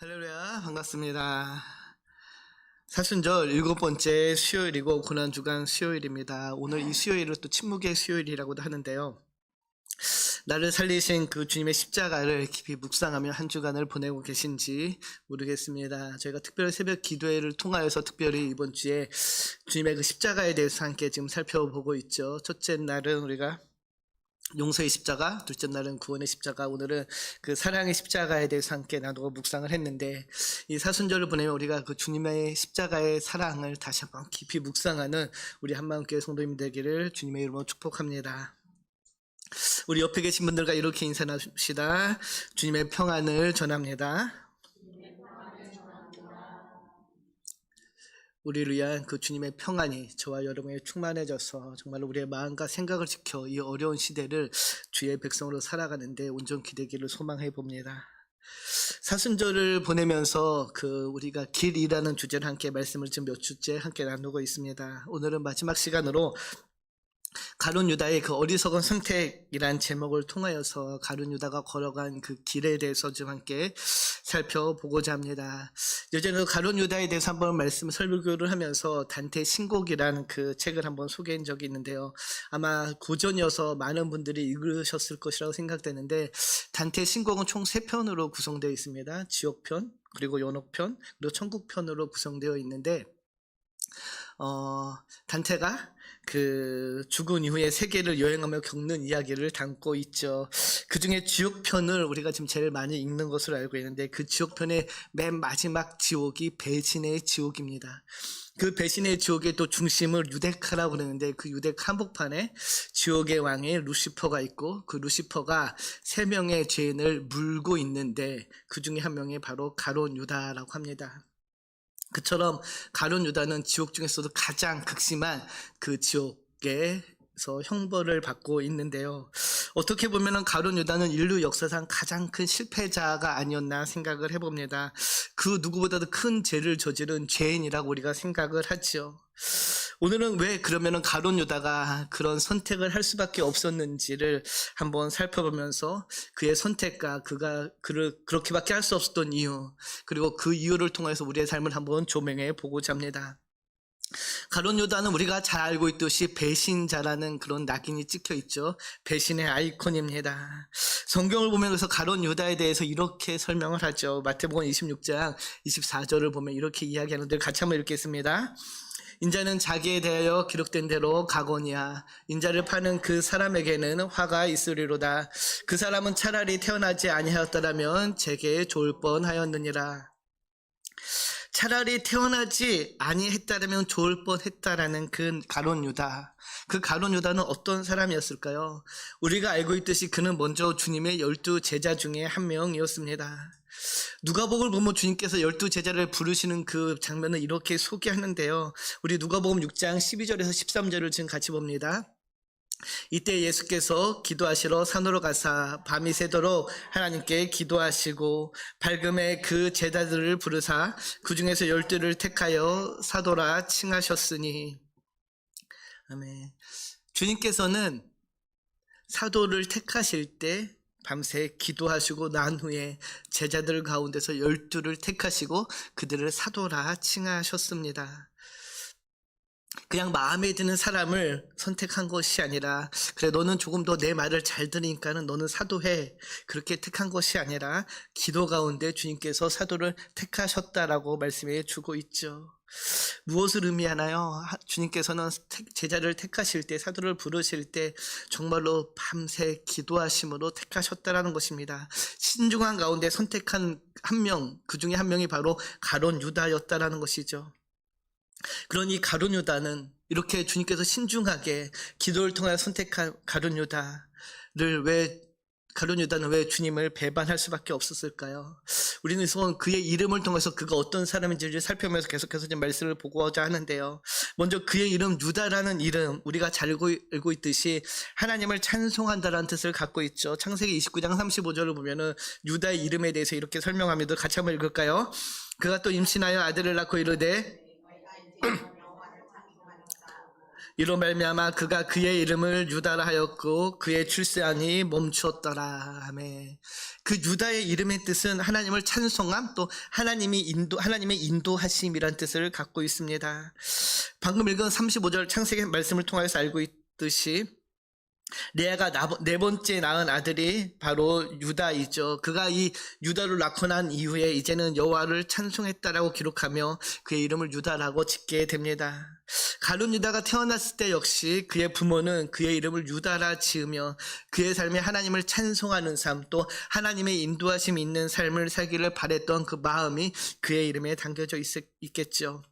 할렐루야, 반갑습니다. 사순절 7번째 수요일이고 고난주간 수요일입니다. 오늘 이 수요일은 또 침묵의 수요일이라고도 하는데요. 나를 살리신 그 주님의 십자가를 깊이 묵상하며 한 주간을 보내고 계신지 모르겠습니다. 저희가 특별히 새벽 기도회를 통하여서 특별히 이번 주에 주님의 그 십자가에 대해서 함께 지금 살펴보고 있죠. 첫째 날은 우리가 용서의 십자가, 둘째 날은 구원의 십자가, 오늘은 그 사랑의 십자가에 대해서 함께 나누고 묵상을 했는데, 이 사순절을 보내면 우리가 그 주님의 십자가의 사랑을 다시 한번 깊이 묵상하는 우리 한마음교회 성도님 되기를 주님의 이름으로 축복합니다. 우리 옆에 계신 분들과 이렇게 인사합시다. 주님의 평안을 전합니다. 우리를 위한 그 주님의 평안이 저와 여러분에 충만해져서 정말 우리의 마음과 생각을 지켜 이 어려운 시대를 주의 백성으로 살아가는데 온전히 되기를 소망해 봅니다. 사순절을 보내면서 우리가 길이라는 주제를 함께 말씀을 지금 몇 주째 함께 나누고 있습니다. 오늘은 마지막 시간으로 가룟 유다의 그 어리석은 선택이란 제목을 통하여서 가룟 유다가 걸어간 그 길에 대해서 좀 함께 살펴보고자 합니다. 예전에 가룟 유다에 대해서 한번 설교를 하면서 단테 신곡이라는 그 책을 한번 소개한 적이 있는데요. 아마 고전이어서 많은 분들이 읽으셨을 것이라고 생각되는데, 단테 신곡은 총 3편으로 구성되어 있습니다. 지옥편, 그리고 연옥편, 그리고 천국편으로 구성되어 있는데, 단테가 그 죽은 이후에 세계를 여행하며 겪는 이야기를 담고 있죠. 그 중에 지옥편을 우리가 지금 제일 많이 읽는 것으로 알고 있는데, 그 지옥편의 맨 마지막 지옥이 배신의 지옥입니다. 그 배신의 지옥의 또 중심을 유데카라고 그러는데, 그 유데카 한복판에 지옥의 왕의 루시퍼가 있고, 그 루시퍼가 3명의 죄인을 물고 있는데 그 중에 한 명이 바로 가룟 유다라고 합니다. 그처럼 가룟 유다는 지옥 중에서도 가장 극심한 그 지옥에서 형벌을 받고 있는데요. 어떻게 보면 가룟 유다는 인류 역사상 가장 큰 실패자가 아니었나 생각을 해봅니다. 그 누구보다도 큰 죄를 저지른 죄인이라고 우리가 생각을 하죠. 오늘은 왜 그러면은 가룟 유다가 그런 선택을 할 수밖에 없었는지를 한번 살펴보면서 그의 선택과 그를 그렇게밖에 할 수 없었던 이유, 그리고 그 이유를 통해서 우리의 삶을 한번 조명해 보고자 합니다. 가룟 유다는 우리가 잘 알고 있듯이 배신자라는 그런 낙인이 찍혀 있죠. 배신의 아이콘입니다. 성경을 보면 그래서 가룟 유다에 대해서 이렇게 설명을 하죠. 마태복음 26장 24절을 보면 이렇게 이야기하는데, 같이 한번 읽겠습니다. 인자는 자기에 대하여 기록된 대로 가거니와 인자를 파는 그 사람에게는 화가 있으리로다. 그 사람은 차라리 태어나지 아니하였더라면 제게 좋을 뻔하였느니라. 차라리 태어나지 아니했다라면 좋을 뻔했다라는 그 가룟 유다. 그 가룟 유다는 어떤 사람이었을까요? 우리가 알고 있듯이 그는 먼저 주님의 12 제자 중에 한 명이었습니다. 누가복음을 보면 주님께서 12 제자를 부르시는 그 장면을 이렇게 소개하는데요. 우리 누가복음 6장 12절에서 13절을 지금 같이 봅니다. 이때 예수께서 기도하시러 산으로 가사 밤이 새도록 하나님께 기도하시고 밝음에 그 제자들을 부르사 그 중에서 12를 택하여 사도라 칭하셨으니. 아멘. 주님께서는 사도를 택하실 때 밤새 기도하시고 난 후에 제자들 가운데서 12를 택하시고 그들을 사도라 칭하셨습니다. 그냥 마음에 드는 사람을 선택한 것이 아니라, 그래 너는 조금 더 내 말을 잘 들으니까는 너는 사도해, 그렇게 택한 것이 아니라 기도 가운데 주님께서 사도를 택하셨다라고 말씀해 주고 있죠. 무엇을 의미하나요? 주님께서는 제자를 택하실 때, 사도를 부르실 때 정말로 밤새 기도하심으로 택하셨다라는 것입니다. 신중한 가운데 선택한 한 명, 그 중에 한 명이 바로 가룟 유다였다라는 것이죠. 그러니 가룟 유다는 이렇게 주님께서 신중하게 기도를 통해 선택한 가룟 유다는 왜 주님을 배반할 수밖에 없었을까요? 우리는 우선 그의 이름을 통해서 그가 어떤 사람인지를 살펴보면서 계속해서 지금 말씀을 보고자 하는데요. 먼저 그의 이름 유다라는 이름, 우리가 잘 알고 있듯이 하나님을 찬송한다라는 뜻을 갖고 있죠. 창세기 29장 35절을 보면은 유다의 이름에 대해서 이렇게 설명합니다. 같이 한번 읽을까요? 그가 또 임신하여 아들을 낳고 이르되 이로 말미암아 그가 그의 이름을 유다라 하였고 그의 출산이 멈추었더라. 아멘. 그 유다의 이름의 뜻은 하나님을 찬송함, 또 하나님의 인도하심이란 뜻을 갖고 있습니다. 방금 읽은 35절 창세기 말씀을 통해서 알고 있듯이 레아가 네 번째 낳은 아들이 바로 유다이죠. 그가 이 유다를 낳고 난 이후에 이제는 여호와를 찬송했다라고 기록하며 그의 이름을 유다라고 짓게 됩니다. 가룟 유다가 태어났을 때 역시 그의 부모는 그의 이름을 유다라 지으며 그의 삶에 하나님을 찬송하는 삶, 또 하나님의 인도하심이 있는 삶을 살기를 바랬던 그 마음이 그의 이름에 담겨져 있겠죠.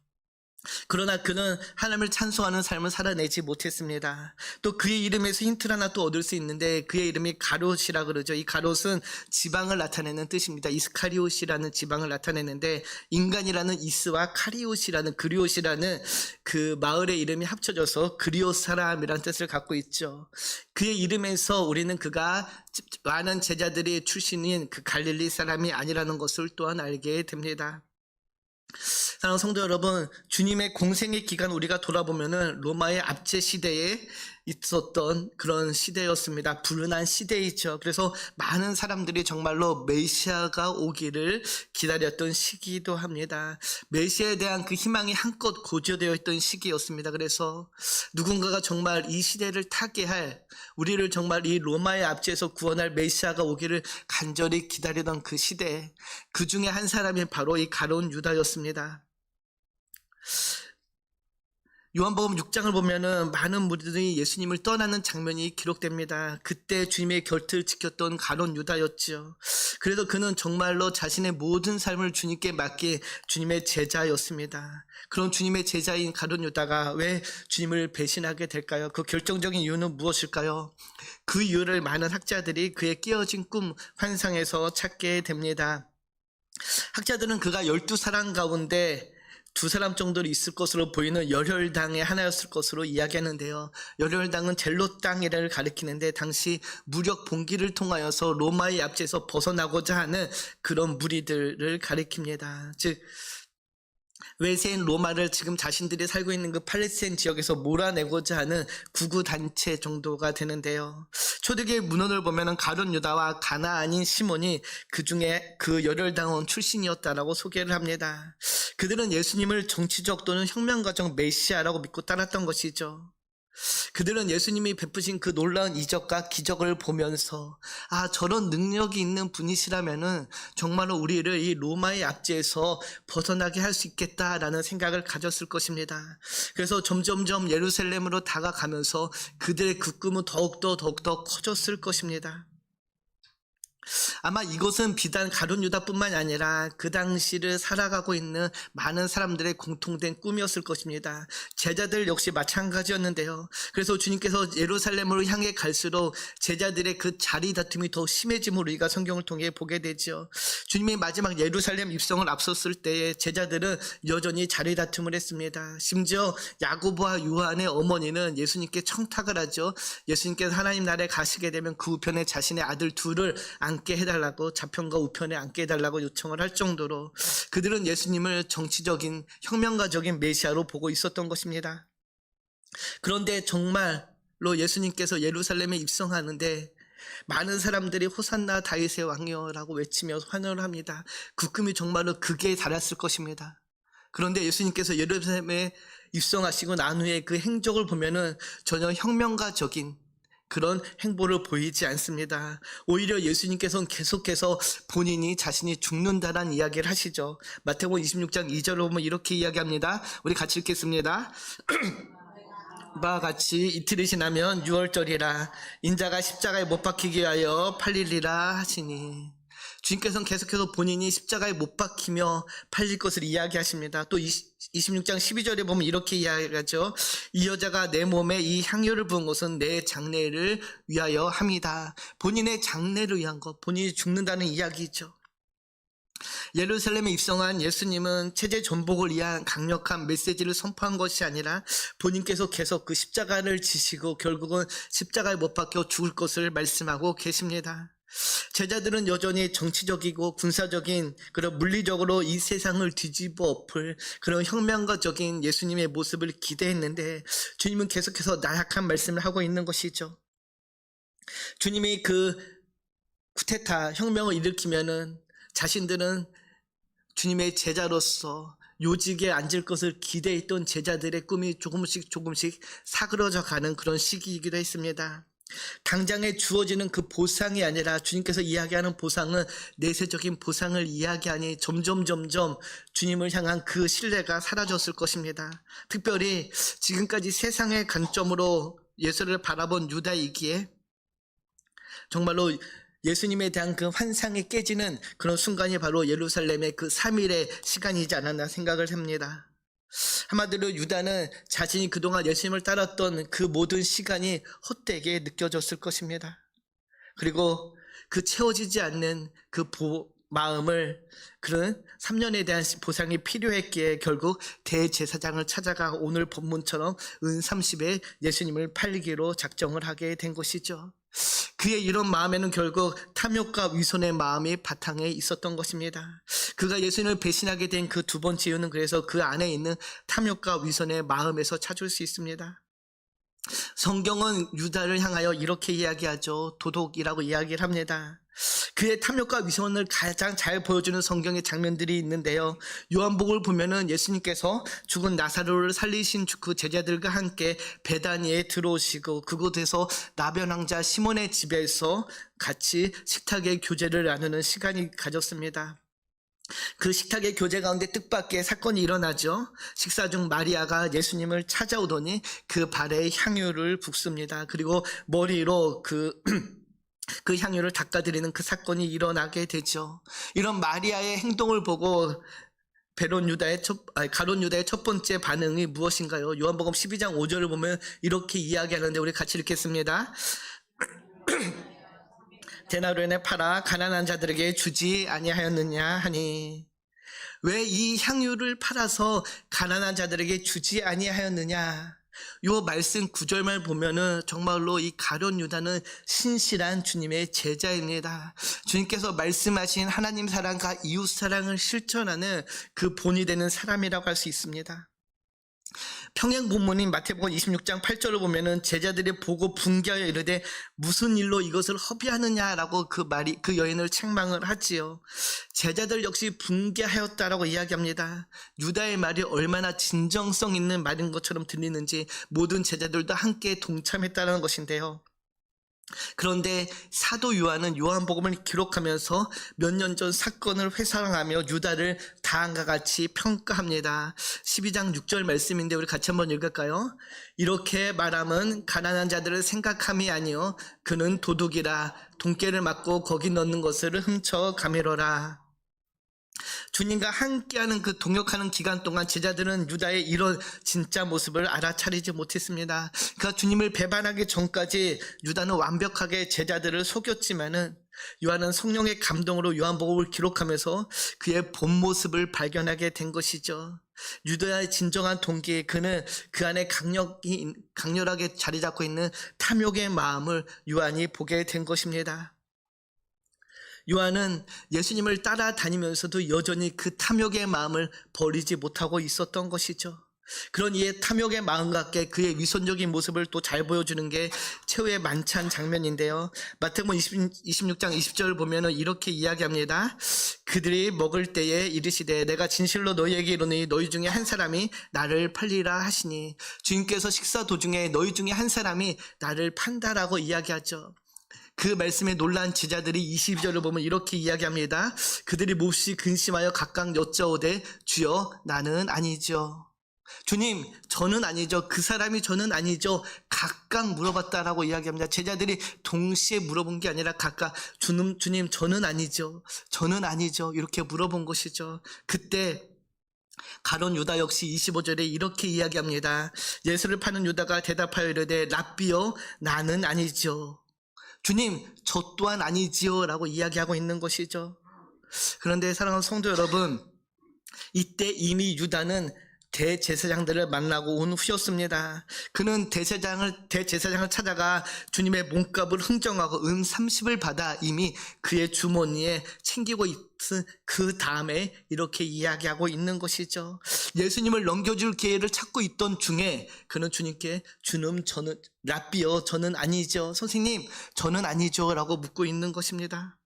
그러나 그는 하나님을 찬송하는 삶을 살아내지 못했습니다. 또 그의 이름에서 힌트를 하나 또 얻을 수 있는데, 그의 이름이 가롯이라 그러죠. 이 가롯은 지방을 나타내는 뜻입니다. 이스카리옷이라는 지방을 나타내는데, 인간이라는 이스와 카리옷이라는 그리옷이라는 그 마을의 이름이 합쳐져서 그리옷 사람이라는 뜻을 갖고 있죠. 그의 이름에서 우리는 그가 많은 제자들이 출신인 그 갈릴리 사람이 아니라는 것을 또한 알게 됩니다. 사랑하는 성도 여러분, 주님의 공생의 기간 우리가 돌아보면은 로마의 압제 시대에 있었던 그런 시대였습니다. 불운한 시대이죠. 그래서 많은 사람들이 정말로 메시아가 오기를 기다렸던 시기이기도 합니다. 메시아에 대한 그 희망이 한껏 고조되어 있던 시기였습니다. 그래서 누군가가 정말 이 시대를 타게 할, 우리를 정말 이 로마의 압제에서 구원할 메시아가 오기를 간절히 기다리던 그 시대, 그 중에 한 사람이 바로 이 가룟 유다였습니다. 요한복음 6장을 보면은 많은 무리들이 예수님을 떠나는 장면이 기록됩니다. 그때 주님의 곁을 지켰던 가룟 유다였지요. 그래도 그는 정말로 자신의 모든 삶을 주님께 맡긴 주님의 제자였습니다. 그런 주님의 제자인 가룟 유다가 왜 주님을 배신하게 될까요? 그 결정적인 이유는 무엇일까요? 그 이유를 많은 학자들이 그의 깨어진 꿈, 환상에서 찾게 됩니다. 학자들은 그가 12사람 가운데 2사람 정도로 있을 것으로 보이는 열혈당의 하나였을 것으로 이야기하는데요. 열혈당은 젤롯 땅이라를 가리키는데, 당시 무력 봉기를 통하여서 로마의 압제에서 벗어나고자 하는 그런 무리들을 가리킵니다. 즉 외세인 로마를 지금 자신들이 살고 있는 그 팔레스타인 지역에서 몰아내고자 하는 구구단체 정도가 되는데요. 초대교회 문헌을 보면은 가룟 유다와 가나안인 시몬이 그 중에 그 열혈당원 출신이었다라고 소개를 합니다. 그들은 예수님을 정치적 또는 혁명가적 메시아라고 믿고 따랐던 것이죠. 그들은 예수님이 베푸신 그 놀라운 이적과 기적을 보면서, 저런 능력이 있는 분이시라면은 정말로 우리를 이 로마의 압제에서 벗어나게 할 수 있겠다라는 생각을 가졌을 것입니다. 그래서 점점점 예루살렘으로 다가가면서 그들의 그 꿈은 더욱더 커졌을 것입니다. 아마 이것은 비단 가룟 유다뿐만이 아니라 그 당시를 살아가고 있는 많은 사람들의 공통된 꿈이었을 것입니다. 제자들 역시 마찬가지였는데요. 그래서 주님께서 예루살렘으로 향해 갈수록 제자들의 그 자리 다툼이 더 심해짐을 우리가 성경을 통해 보게 되죠. 주님이 마지막 예루살렘 입성을 앞섰을 때에 제자들은 여전히 자리 다툼을 했습니다. 심지어 야고보와 요한의 어머니는 예수님께 청탁을 하죠. 예수님께서 하나님 나라에 가시게 되면 그 우편에 자신의 아들 둘을 앉게 해달라고, 좌편과 우편에 앉게 해달라고 요청을 할 정도로 그들은 예수님을 정치적인 혁명가적인 메시아로 보고 있었던 것입니다. 그런데 정말로 예수님께서 예루살렘에 입성하는데 많은 사람들이 호산나 다윗의 왕이여라고 외치며 환호를 합니다. 그 꿈이 정말로 극에 달했을 것입니다. 그런데 예수님께서 예루살렘에 입성하시고 난 후에 그 행적을 보면은 전혀 혁명가적인 그런 행보를 보이지 않습니다. 오히려 예수님께서는 계속해서 본인이 자신이 죽는다라는 이야기를 하시죠. 마태복음 26장 2절을 보면 이렇게 이야기합니다. 우리 같이 읽겠습니다. 바와 같이 이틀이 지나면 유월절이라 인자가 십자가에 못 박히기 위하여 팔리리라 하시니, 주님께서는 계속해서 본인이 십자가에 못 박히며 팔릴 것을 이야기하십니다. 또 26장 12절에 보면 이렇게 이야기하죠. 이 여자가 내 몸에 이 향유를 부은 것은 내 장례를 위하여 함이다. 본인의 장례를 위한 것, 본인이 죽는다는 이야기죠. 예루살렘에 입성한 예수님은 체제 전복을 위한 강력한 메시지를 선포한 것이 아니라 본인께서 계속 그 십자가를 지시고 결국은 십자가에 못 박혀 죽을 것을 말씀하고 계십니다. 제자들은 여전히 정치적이고 군사적인 그런 물리적으로 이 세상을 뒤집어 엎을 그런 혁명가적인 예수님의 모습을 기대했는데, 주님은 계속해서 나약한 말씀을 하고 있는 것이죠. 주님이 그 쿠데타 혁명을 일으키면은 자신들은 주님의 제자로서 요직에 앉을 것을 기대했던 제자들의 꿈이 조금씩 사그러져 가는 그런 시기이기도 했습니다. 당장에 주어지는 그 보상이 아니라 주님께서 이야기하는 보상은 내세적인 보상을 이야기하니 점점 주님을 향한 그 신뢰가 사라졌을 것입니다. 특별히 지금까지 세상의 관점으로 예수를 바라본 유다이기에 정말로 예수님에 대한 그 환상이 깨지는 그런 순간이 바로 예루살렘의 그 3일의 시간이지 않았나 생각을 합니다. 한마디로 유다는 자신이 그동안 예수님을 따랐던 그 모든 시간이 헛되게 느껴졌을 것입니다. 그리고 그 채워지지 않는 그 마음을 그런 3년에 대한 보상이 필요했기에 결국 대제사장을 찾아가 오늘 본문처럼 은 30에 예수님을 팔기로 작정을 하게 된 것이죠. 그의 이런 마음에는 결국 탐욕과 위선의 마음이 바탕에 있었던 것입니다. 그가 예수님을 배신하게 된 그 두 번째 이유는 그래서 그 안에 있는 탐욕과 위선의 마음에서 찾을 수 있습니다. 성경은 유다를 향하여 이렇게 이야기하죠. 도둑이라고 이야기를 합니다. 그의 탐욕과 위선을 가장 잘 보여주는 성경의 장면들이 있는데요. 요한복음을 보면은 예수님께서 죽은 나사로를 살리신 그 제자들과 함께 베다니에 들어오시고 그곳에서 나변 왕자 시몬의 집에서 같이 식탁의 교제를 나누는 시간이 가졌습니다. 그 식탁의 교제 가운데 뜻밖의 사건이 일어나죠. 식사 중 마리아가 예수님을 찾아오더니 그 발에 향유를 붓습니다. 그리고 머리로 그 향유를 닦아드리는 그 사건이 일어나게 되죠. 이런 마리아의 행동을 보고 가론 유다의 첫 번째 반응이 무엇인가요? 요한복음 12장 5절을 보면 이렇게 이야기하는데 우리 같이 읽겠습니다. 데나리온에 팔아 가난한 자들에게 주지 아니하였느냐 하니, 왜 이 향유를 팔아서 가난한 자들에게 주지 아니하였느냐? 요 말씀 9절만 보면은 정말로 이 가룟 유다는 신실한 주님의 제자입니다. 주님께서 말씀하신 하나님 사랑과 이웃 사랑을 실천하는 그 본이 되는 사람이라고 할 수 있습니다. 평행 본문인 마태복음 26장 8절을 보면은 제자들이 보고 분개하여 이르되 무슨 일로 이것을 허비하느냐라고 그 여인을 책망을 하지요. 제자들 역시 분개하였다라고 이야기합니다. 유다의 말이 얼마나 진정성 있는 말인 것처럼 들리는지 모든 제자들도 함께 동참했다는 것인데요. 그런데 사도 요한은 요한복음을 기록하면서 몇 년 전 사건을 회상하며 유다를 다음과 같이 평가합니다. 12장 6절 말씀인데 우리 같이 한번 읽을까요? 이렇게 말함은 가난한 자들을 생각함이 아니요 그는 도둑이라 돈깨를 맞고 거기 넣는 것을 훔쳐 가매러라. 주님과 함께하는 그 동역하는 기간 동안 제자들은 유다의 이런 진짜 모습을 알아차리지 못했습니다. 그가 주님을 배반하기 전까지 유다는 완벽하게 제자들을 속였지만은 요한은 성령의 감동으로 요한복음을 기록하면서 그의 본 모습을 발견하게 된 것이죠. 유다의 진정한 동기, 그는 그 안에 강렬하게 자리 잡고 있는 탐욕의 마음을 요한이 보게 된 것입니다. 요한은 예수님을 따라다니면서도 여전히 그 탐욕의 마음을 버리지 못하고 있었던 것이죠. 그런 이의 탐욕의 마음과 함께 그의 위선적인 모습을 또 잘 보여주는 게 최후의 만찬 장면인데요. 마태복음 26장 20절을 보면 이렇게 이야기합니다. 그들이 먹을 때에 이르시되 내가 진실로 너희에게 이르노니 너희 중에 한 사람이 나를 팔리라 하시니, 주님께서 식사 도중에 너희 중에 한 사람이 나를 판다라고 이야기하죠. 그 말씀에 놀란 제자들이 22절을 보면 이렇게 이야기합니다. 그들이 몹시 근심하여 각각 여짜오되 주여 나는 아니죠. 주님 저는 아니죠. 그 사람이 저는 아니죠. 각각 물어봤다라고 이야기합니다. 제자들이 동시에 물어본 게 아니라 각각 주님 저는 아니죠. 저는 아니죠. 이렇게 물어본 것이죠. 그때 가룟 유다 역시 25절에 이렇게 이야기합니다. 예수를 파는 유다가 대답하여 이르되 랍비여 나는 아니죠. 주님 저 또한 아니지요 라고 이야기하고 있는 것이죠. 그런데 사랑하는 성도 여러분, 이때 이미 유다는 대제사장들을 만나고 온 후였습니다. 그는 대제사장을 찾아가 주님의 몸값을 흥정하고 은 30을 받아 이미 그의 주머니에 챙기고 있은 그 다음에 이렇게 이야기하고 있는 것이죠. 예수님을 넘겨줄 기회를 찾고 있던 중에 그는 주님께 주님 저는 랍비요 저는 아니죠. 선생님 저는 아니죠 라고 묻고 있는 것입니다.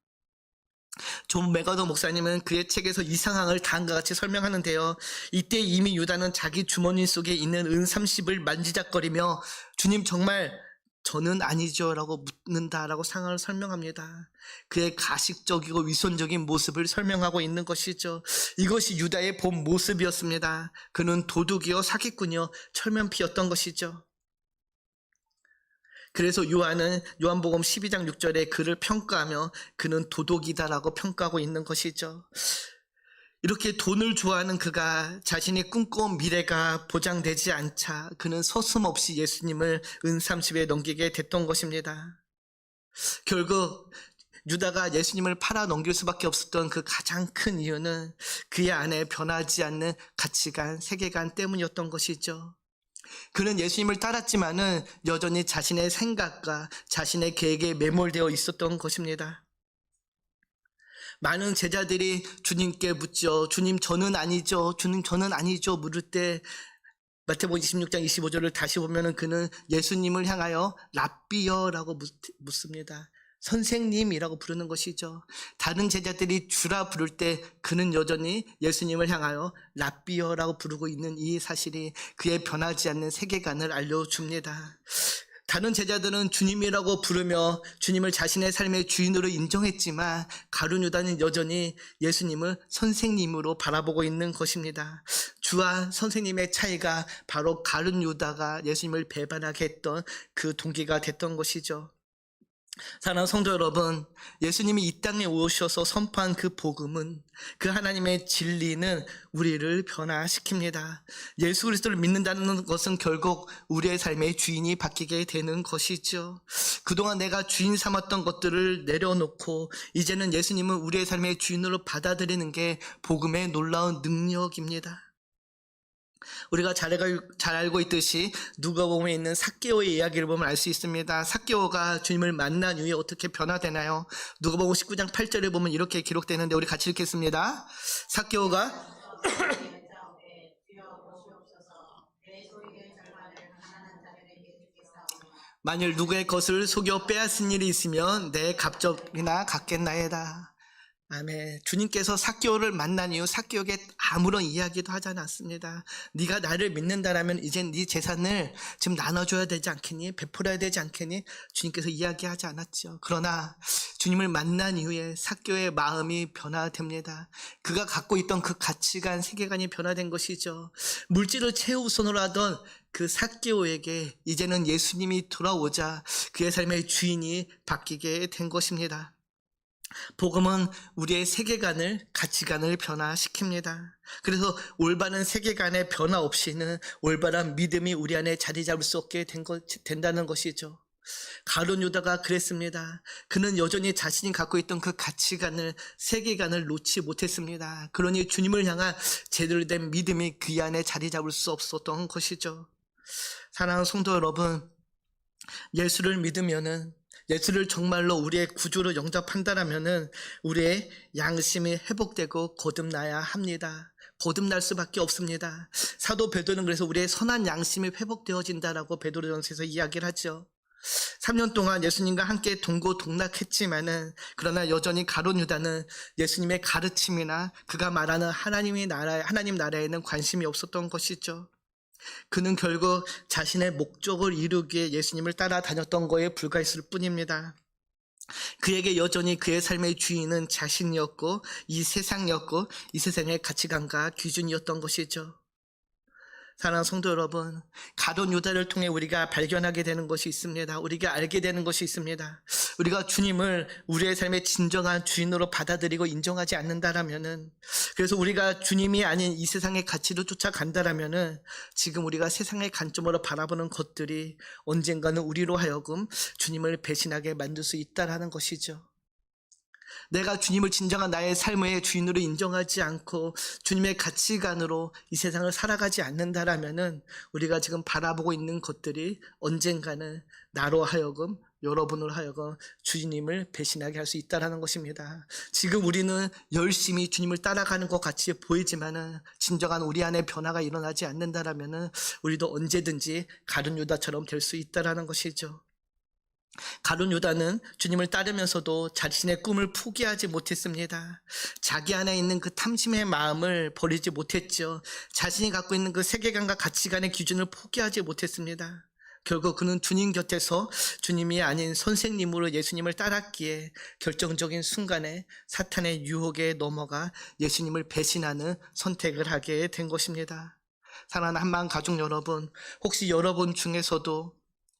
존 맥가더 목사님은 그의 책에서 이 상황을 다음과 같이 설명하는데요. 이때 이미 유다는 자기 주머니 속에 있는 은 30을 만지작거리며 주님 정말 저는 아니죠 라고 묻는다라고 상황을 설명합니다. 그의 가식적이고 위선적인 모습을 설명하고 있는 것이죠. 이것이 유다의 본 모습이었습니다. 그는 도둑이요 사기꾼이요 철면피였던 것이죠. 그래서 요한은 요한복음 12장 6절에 그를 평가하며 그는 도둑이다라고 평가하고 있는 것이죠. 이렇게 돈을 좋아하는 그가 자신이 꿈꿔온 미래가 보장되지 않자 그는 서슴없이 예수님을 은 30에 넘기게 됐던 것입니다. 결국 유다가 예수님을 팔아 넘길 수밖에 없었던 그 가장 큰 이유는 그의 안에 변하지 않는 가치관, 세계관 때문이었던 것이죠. 그는 예수님을 따랐지만은 여전히 자신의 생각과 자신의 계획에 매몰되어 있었던 것입니다. 많은 제자들이 주님께 묻죠. 주님 저는 아니죠. 주님 저는 아니죠. 물을 때 마태복음 26장 25절을 다시 보면은 그는 예수님을 향하여 랍비여라고 묻습니다. 선생님이라고 부르는 것이죠. 다른 제자들이 주라 부를 때 그는 여전히 예수님을 향하여 랍비여라고 부르고 있는 이 사실이 그의 변하지 않는 세계관을 알려줍니다. 다른 제자들은 주님이라고 부르며 주님을 자신의 삶의 주인으로 인정했지만 가룟 유다는 여전히 예수님을 선생님으로 바라보고 있는 것입니다. 주와 선생님의 차이가 바로 가룟 유다가 예수님을 배반하게 했던 그 동기가 됐던 것이죠. 사랑하는 성도 여러분, 예수님이 이 땅에 오셔서 선포한 그 복음은, 그 하나님의 진리는 우리를 변화시킵니다. 예수 그리스도를 믿는다는 것은 결국 우리의 삶의 주인이 바뀌게 되는 것이죠. 그동안 내가 주인 삼았던 것들을 내려놓고 이제는 예수님은 우리의 삶의 주인으로 받아들이는 게 복음의 놀라운 능력입니다. 우리가 잘 알고 있듯이 누가복음에 있는 삭개오의 이야기를 보면 알 수 있습니다. 삭개오가 주님을 만난 이후에 어떻게 변화되나요? 누가복음 19장 8절에 보면 이렇게 기록되는데 우리 같이 읽겠습니다. 삭개오가 만일 누구의 것을 속여 빼앗은 일이 있으면 내 갑적이나 갖겠나이다. 아멘. 주님께서 삭개오를 만난 이후 삭개오에게 아무런 이야기도 하지 않았습니다. 네가 나를 믿는다라면 이젠 네 재산을 지금 나눠줘야 되지 않겠니? 베풀어야 되지 않겠니? 주님께서 이야기하지 않았죠. 그러나 주님을 만난 이후에 삭개오의 마음이 변화됩니다. 그가 갖고 있던 그 가치관, 세계관이 변화된 것이죠. 물질을 최우선으로 하던 그 삭개오에게 이제는 예수님이 돌아오자 그의 삶의 주인이 바뀌게 된 것입니다. 복음은 우리의 세계관을, 가치관을 변화시킵니다. 그래서 올바른 세계관의 변화 없이는 올바른 믿음이 우리 안에 자리 잡을 수 없게 된다는 것이죠. 가룟 유다가 그랬습니다. 그는 여전히 자신이 갖고 있던 그 가치관을, 세계관을 놓지 못했습니다. 그러니 주님을 향한 제대로 된 믿음이 그 안에 자리 잡을 수 없었던 것이죠. 사랑하는 성도 여러분, 예수를 믿으면은, 예수를 정말로 우리의 구주로 영접한다라면은 우리의 양심이 회복되고 거듭나야 합니다. 거듭날 수밖에 없습니다. 사도 베드로는 그래서 우리의 선한 양심이 회복되어진다라고 베드로전서에서 이야기를 하죠. 3년 동안 예수님과 함께 동고동락했지만은 그러나 여전히 가룟 유다는 예수님의 가르침이나 그가 말하는 하나님 나라에는 관심이 없었던 것이죠. 그는 결국 자신의 목적을 이루기 위해 예수님을 따라다녔던 거에 불과했을 뿐입니다. 그에게 여전히 그의 삶의 주인은 자신이었고 이 세상이었고 이 세상의 가치관과 기준이었던 것이죠. 사랑하는 성도 여러분, 가룟 유다를 통해 우리가 발견하게 되는 것이 있습니다. 우리가 알게 되는 것이 있습니다. 우리가 주님을 우리의 삶의 진정한 주인으로 받아들이고 인정하지 않는다라면은, 그래서 우리가 주님이 아닌 이 세상의 가치로 쫓아간다라면은 지금 우리가 세상의 관점으로 바라보는 것들이 언젠가는 우리로 하여금 주님을 배신하게 만들 수 있다라는 것이죠. 내가 주님을 진정한 나의 삶의 주인으로 인정하지 않고 주님의 가치관으로 이 세상을 살아가지 않는다라면은 우리가 지금 바라보고 있는 것들이 언젠가는 나로 하여금, 여러분으로 하여금 주님을 배신하게 할 수 있다는 것입니다. 지금 우리는 열심히 주님을 따라가는 것 같이 보이지만은 진정한 우리 안에 변화가 일어나지 않는다라면은 우리도 언제든지 가룟 유다처럼 될 수 있다는 것이죠. 가룟 유다는 주님을 따르면서도 자신의 꿈을 포기하지 못했습니다. 자기 안에 있는 그 탐심의 마음을 버리지 못했죠. 자신이 갖고 있는 그 세계관과 가치관의 기준을 포기하지 못했습니다. 결국 그는 주님 곁에서 주님이 아닌 선생님으로 예수님을 따랐기에 결정적인 순간에 사탄의 유혹에 넘어가 예수님을 배신하는 선택을 하게 된 것입니다. 사랑하는 한마음 가족 여러분, 혹시 여러분 중에서도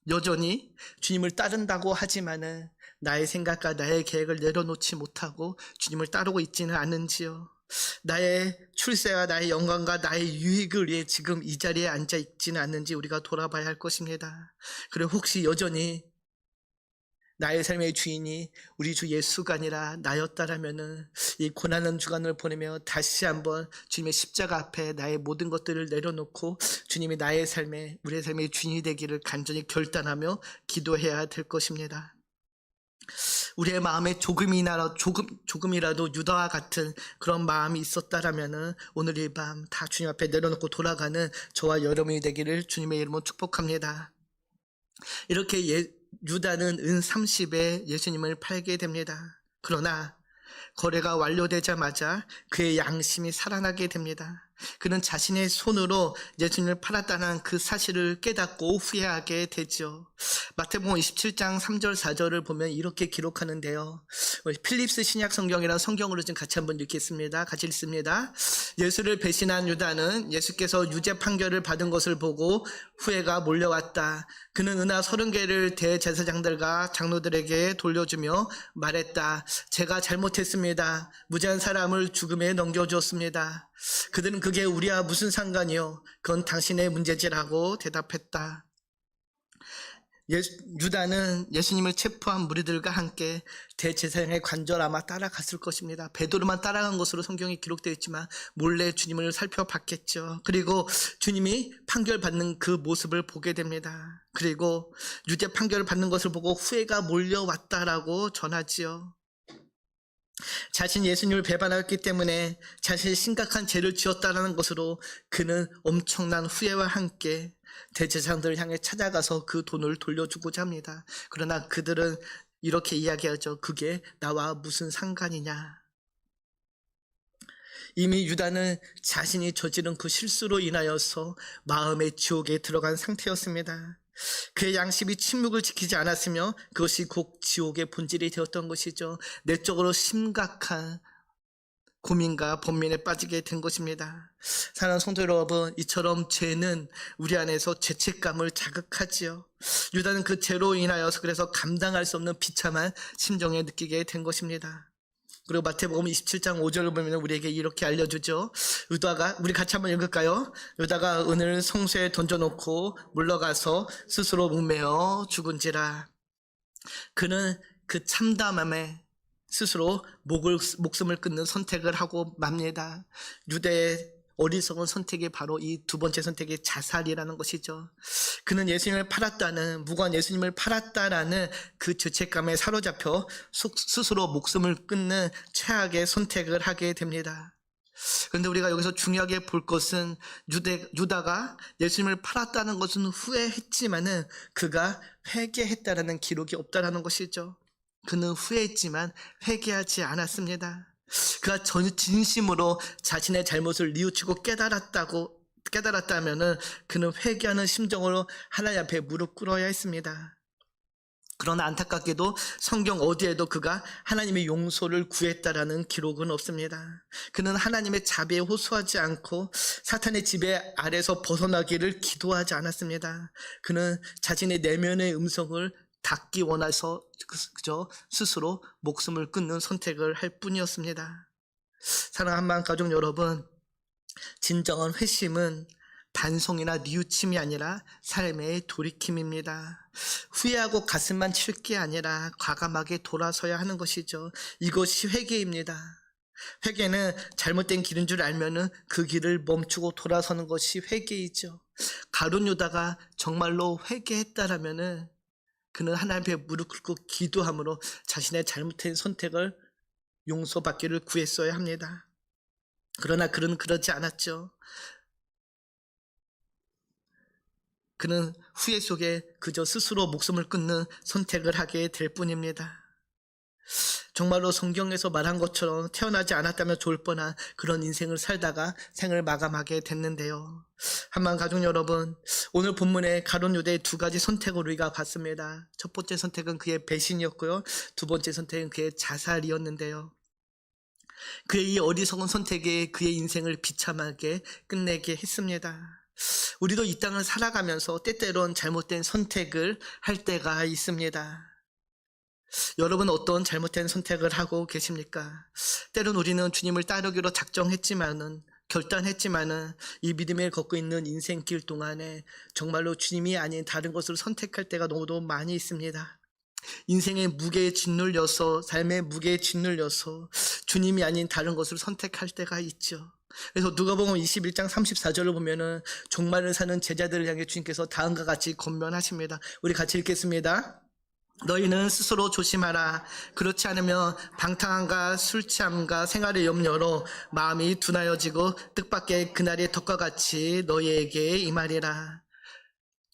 여전히 주님을 따른다고 하지만은 나의 생각과 나의 계획을 내려놓지 못하고 주님을 따르고 있지는 않은지요? 나의 출세와 나의 영광과 나의 유익을 위해 지금 이 자리에 앉아 있지는 않는지 우리가 돌아봐야 할 것입니다. 그리고 혹시 여전히 나의 삶의 주인이 우리 주 예수가 아니라 나였다라면은 이 고난한 주간을 보내며 다시 한번 주님의 십자가 앞에 나의 모든 것들을 내려놓고 주님이 나의 삶에 우리의 삶의 주인이 되기를 간절히 결단하며 기도해야 될 것입니다. 우리의 마음에 조금이라도 유다와 같은 그런 마음이 있었다라면은 오늘 이 밤 다 주님 앞에 내려놓고 돌아가는 저와 여러분이 되기를 주님의 이름으로 축복합니다. 이렇게 유다는 은 30에 예수님을 팔게 됩니다. 그러나 거래가 완료되자마자 그의 양심이 살아나게 됩니다. 그는 자신의 손으로 예수님을 팔았다는 그 사실을 깨닫고 후회하게 되죠. 마태복음 27장 3절 4절을 보면 이렇게 기록하는데요. 필립스 신약 성경이라는 성경으로 좀 같이 한번 읽겠습니다. 같이 읽습니다. 예수를 배신한 유다는 예수께서 유죄 판결을 받은 것을 보고 후회가 몰려왔다. 그는 은하 30개를 대제사장들과 장로들에게 돌려주며 말했다. 제가 잘못했습니다. 무죄한 사람을 죽음에 넘겨주었습니다. 그들은 그게 우리와 무슨 상관이요? 그건 당신의 문제지라고 대답했다. 유다는 예수님을 체포한 무리들과 함께 대제사장의 관절 아마 따라갔을 것입니다. 베드로만 따라간 것으로 성경에 기록되어 있지만 몰래 주님을 살펴봤겠죠. 그리고 주님이 판결받는 그 모습을 보게 됩니다. 그리고 유죄 판결을 받는 것을 보고 후회가 몰려왔다라고 전하지요. 자신이 예수님을 배반하였기 때문에 자신이 심각한 죄를 지었다는 것으로 그는 엄청난 후회와 함께 대제사장들을 향해 찾아가서 그 돈을 돌려주고자 합니다. 그러나 그들은 이렇게 이야기하죠. 그게 나와 무슨 상관이냐. 이미 유다는 자신이 저지른 그 실수로 인하여서 마음의 지옥에 들어간 상태였습니다. 그의 양심이 침묵을 지키지 않았으며 그것이 곧 지옥의 본질이 되었던 것이죠. 내적으로 심각한 고민과 번민에 빠지게 된 것입니다. 사랑하는 성도 여러분, 이처럼 죄는 우리 안에서 죄책감을 자극하지요. 유다는 그 죄로 인하여서 그래서 감당할 수 없는 비참한 심정에 느끼게 된 것입니다. 그리고 마태복음 27장 5절을 보면 우리에게 이렇게 알려주죠. 유다가, 우리 같이 한번 읽을까요? 유다가 은을 성소에 던져놓고 물러가서 스스로 목매어 죽은지라. 그는 그 참담함에 스스로 목숨을 끊는 선택을 하고 맙니다. 유대의 어리석은 선택이 바로 이 두 번째 선택이 자살이라는 것이죠. 그는 예수님을 팔았다는, 무고한 예수님을 팔았다라는 그 죄책감에 사로잡혀 스스로 목숨을 끊는 최악의 선택을 하게 됩니다. 그런데 우리가 여기서 중요하게 볼 것은 유다가 예수님을 팔았다는 것은 후회했지만은 그가 회개했다라는 기록이 없다라는 것이죠. 그는 후회했지만 회개하지 않았습니다. 그가 진심으로 자신의 잘못을 뉘우치고 깨달았다면은 그는 회개하는 심정으로 하나님 앞에 무릎 꿇어야 했습니다. 그러나 안타깝게도 성경 어디에도 그가 하나님의 용서를 구했다라는 기록은 없습니다. 그는 하나님의 자비에 호소하지 않고 사탄의 지배 아래서 벗어나기를 기도하지 않았습니다. 그는 자신의 내면의 음성을 닫기 원해서 그저 스스로 목숨을 끊는 선택을 할 뿐이었습니다. 사랑하는 한마음 가족 여러분, 진정한 회심은 반성이나 뉘우침이 아니라 삶의 돌이킴입니다. 후회하고 가슴만 칠 게 아니라 과감하게 돌아서야 하는 것이죠. 이것이 회개입니다. 회개는 잘못된 길인 줄 알면은 그 길을 멈추고 돌아서는 것이 회개이죠. 가룟 유다가 정말로 회개했다라면은 그는 하나님 앞에 무릎 꿇고 기도함으로 자신의 잘못된 선택을 용서받기를 구했어야 합니다. 그러나 그는 그러지 않았죠. 그는 후회 속에 그저 스스로 목숨을 끊는 선택을 하게 될 뿐입니다. 정말로 성경에서 말한 것처럼 태어나지 않았다면 좋을 뻔한 그런 인생을 살다가 생을 마감하게 됐는데요. 한만 가족 여러분, 오늘 본문에 가룟 유다의 두 가지 선택을 우리가 봤습니다. 첫 번째 선택은 그의 배신이었고요. 두 번째 선택은 그의 자살이었는데요. 그의 이 어리석은 선택이 그의 인생을 비참하게 끝내게 했습니다. 우리도 이 땅을 살아가면서 때때론 잘못된 선택을 할 때가 있습니다. 여러분 어떤 잘못된 선택을 하고 계십니까? 때론 우리는 주님을 따르기로 결단했지만은 이 믿음을 걷고 있는 인생길 동안에 정말로 주님이 아닌 다른 것을 선택할 때가 너무도 많이 있습니다. 인생의 무게에 짓눌려서, 삶의 무게에 짓눌려서 주님이 아닌 다른 것을 선택할 때가 있죠. 그래서 누가복음 21장 34절을 보면은 종말을 사는 제자들을 향해 주님께서 다음과 같이 권면하십니다. 우리 같이 읽겠습니다. 너희는 스스로 조심하라. 그렇지 않으면 방탕함과 술 취함과 생활의 염려로 마음이 둔하여지고 뜻밖의 그날의 덕과 같이 너희에게 임하리라.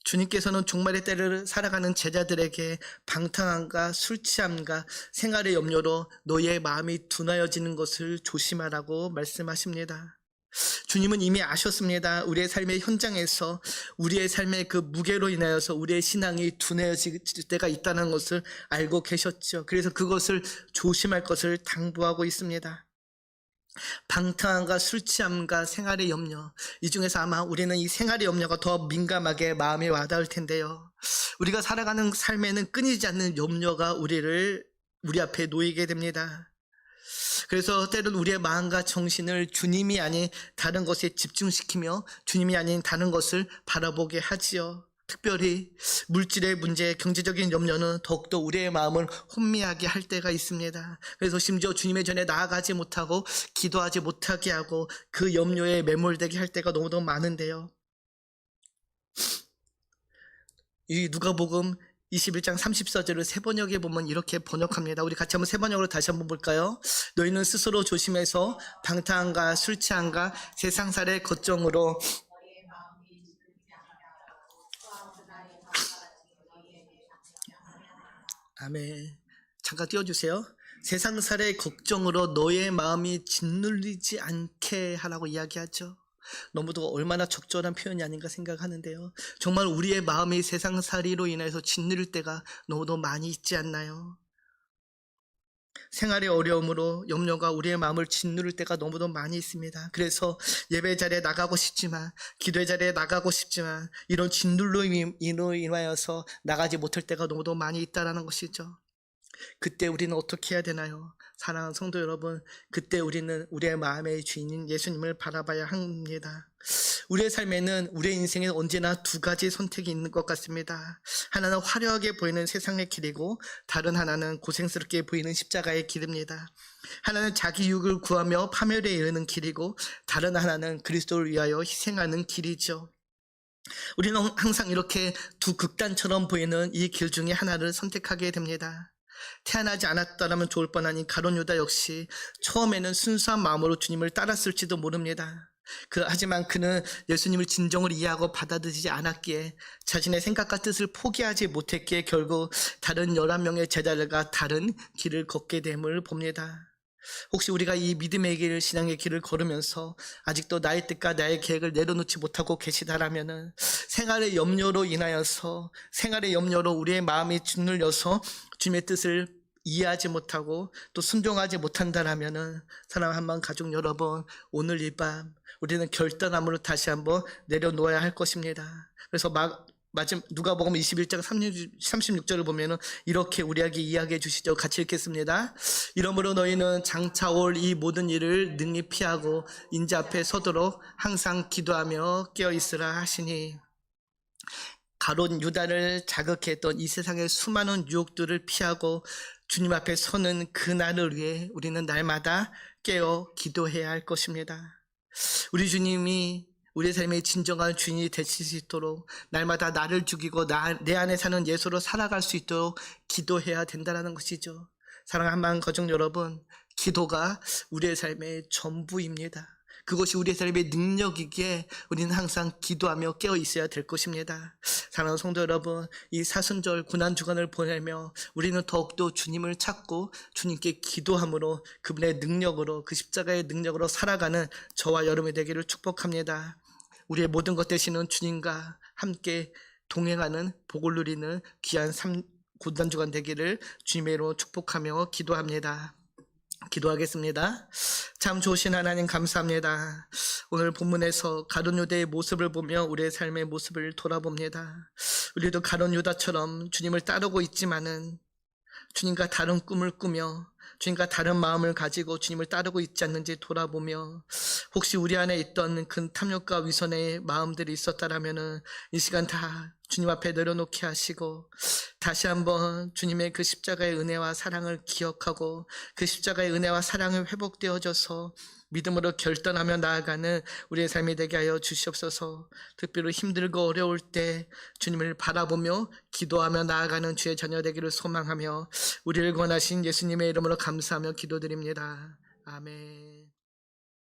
주님께서는 종말의 때를 살아가는 제자들에게 방탕함과 술 취함과 생활의 염려로 너희의 마음이 둔하여지는 것을 조심하라고 말씀하십니다. 주님은 이미 아셨습니다. 우리의 삶의 현장에서 우리의 삶의 그 무게로 인하여서 우리의 신앙이 둔해질 때가 있다는 것을 알고 계셨죠. 그래서 그것을 조심할 것을 당부하고 있습니다. 방탕함과 술 취함과 생활의 염려, 이 중에서 아마 우리는 이 생활의 염려가 더 민감하게 마음에 와닿을 텐데요. 우리가 살아가는 삶에는 끊이지 않는 염려가 우리 앞에 놓이게 됩니다. 그래서 때론 우리의 마음과 정신을 주님이 아닌 다른 것에 집중시키며 주님이 아닌 다른 것을 바라보게 하지요. 특별히 물질의 문제, 경제적인 염려는 더욱더 우리의 마음을 혼미하게 할 때가 있습니다. 그래서 심지어 주님의 전에 나아가지 못하고 기도하지 못하게 하고 그 염려에 매몰되게 할 때가 너무도 많은데요. 이 누가복음 21장 34절을 세번역에 보면 이렇게 번역합니다. 우리 같이 한번 세번역으로 다시 한번 볼까요? 너희는 스스로 조심해서 방탕함과 술 취함과 세상살의 걱정으로 아멘. 잠깐 띄워주세요. 세상살의 걱정으로 너의 마음이 짓눌리지 않게 하라고 이야기하죠. 너무도 얼마나 적절한 표현이 아닌가 생각하는데요. 정말 우리의 마음이 세상살이로 인해서 짓눌릴 때가 너무도 많이 있지 않나요? 생활의 어려움으로 염려가 우리의 마음을 짓누를 때가 너무도 많이 있습니다. 그래서 예배 자리에 나가고 싶지만, 기도의 자리에 나가고 싶지만 이런 짓눌로 인하여서 나가지 못할 때가 너무도 많이 있다는 것이죠. 그때 우리는 어떻게 해야 되나요? 사랑하는 성도 여러분, 그때 우리는 우리의 마음의 주인인 예수님을 바라봐야 합니다. 우리의 삶에는, 우리의 인생에 언제나 두 가지 선택이 있는 것 같습니다. 하나는 화려하게 보이는 세상의 길이고 다른 하나는 고생스럽게 보이는 십자가의 길입니다. 하나는 자기 유익을 구하며 파멸에 이르는 길이고 다른 하나는 그리스도를 위하여 희생하는 길이죠. 우리는 항상 이렇게 두 극단처럼 보이는 이 길 중에 하나를 선택하게 됩니다. 태어나지 않았다라면 좋을 뻔한 이 가룟 유다 역시 처음에는 순수한 마음으로 주님을 따랐을지도 모릅니다. 하지만 그는 예수님을 진정으로 이해하고 받아들이지 않았기에 자신의 생각과 뜻을 포기하지 못했기에 결국 다른 11명의 제자들과 다른 길을 걷게 됨을 봅니다. 혹시 우리가 이 믿음의 길, 신앙의 길을 걸으면서 아직도 나의 뜻과 나의 계획을 내려놓지 못하고 계시다라면 생활의 염려로 우리의 마음이 짓눌려서 주님의 뜻을 이해하지 못하고 또 순종하지 못한다라면 사랑 한번 가족 여러분, 오늘 이 밤 우리는 결단함으로 다시 한번 내려놓아야 할 것입니다. 그래서 누가복음 21장 36절을 보면은 이렇게 우리에게 이야기해 주시죠. 같이 읽겠습니다. 이러므로 너희는 장차 올 이 모든 일을 능히 피하고 인자 앞에 서도록 항상 기도하며 깨어 있으라 하시니, 가룟 유다를 자극했던 이 세상의 수많은 유혹들을 피하고 주님 앞에 서는 그날을 위해 우리는 날마다 깨어 기도해야 할 것입니다. 우리 주님이 우리 삶의 진정한 주인이 되실 수 있도록 날마다 나를 죽이고 내 안에 사는 예수로 살아갈 수 있도록 기도해야 된다는 것이죠. 사랑하는 한만 가족 여러분, 기도가 우리의 삶의 전부입니다. 그것이 우리의 삶의 능력이기에 우리는 항상 기도하며 깨어 있어야 될 것입니다. 사랑하는 성도 여러분, 이 사순절 고난주간을 보내며 우리는 더욱더 주님을 찾고 주님께 기도함으로 그분의 능력으로, 그 십자가의 능력으로 살아가는 저와 여러분이 되기를 축복합니다. 우리의 모든 것 되시는 주님과 함께 동행하는 복을 누리는 귀한 고난주간 되기를 주님의 이름으로 축복하며 기도합니다. 기도하겠습니다. 참 좋으신 하나님 감사합니다. 오늘 본문에서 가룟 유다의 모습을 보며 우리의 삶의 모습을 돌아봅니다. 우리도 가룟 유다처럼 주님을 따르고 있지만은 주님과 다른 꿈을 꾸며 주님과 다른 마음을 가지고 주님을 따르고 있지 않는지 돌아보며 혹시 우리 안에 있던 그 탐욕과 위선의 마음들이 있었다라면은 이 시간 다 주님 앞에 내려놓게 하시고 다시 한번 주님의 그 십자가의 은혜와 사랑을 기억하고 그 십자가의 은혜와 사랑이 회복되어져서 믿음으로 결단하며 나아가는 우리의 삶이 되게 하여 주시옵소서. 특별히 힘들고 어려울 때 주님을 바라보며 기도하며 나아가는 주의 자녀 되기를 소망하며 우리를 권하신 예수님의 이름으로 감사하며 기도드립니다. 아멘.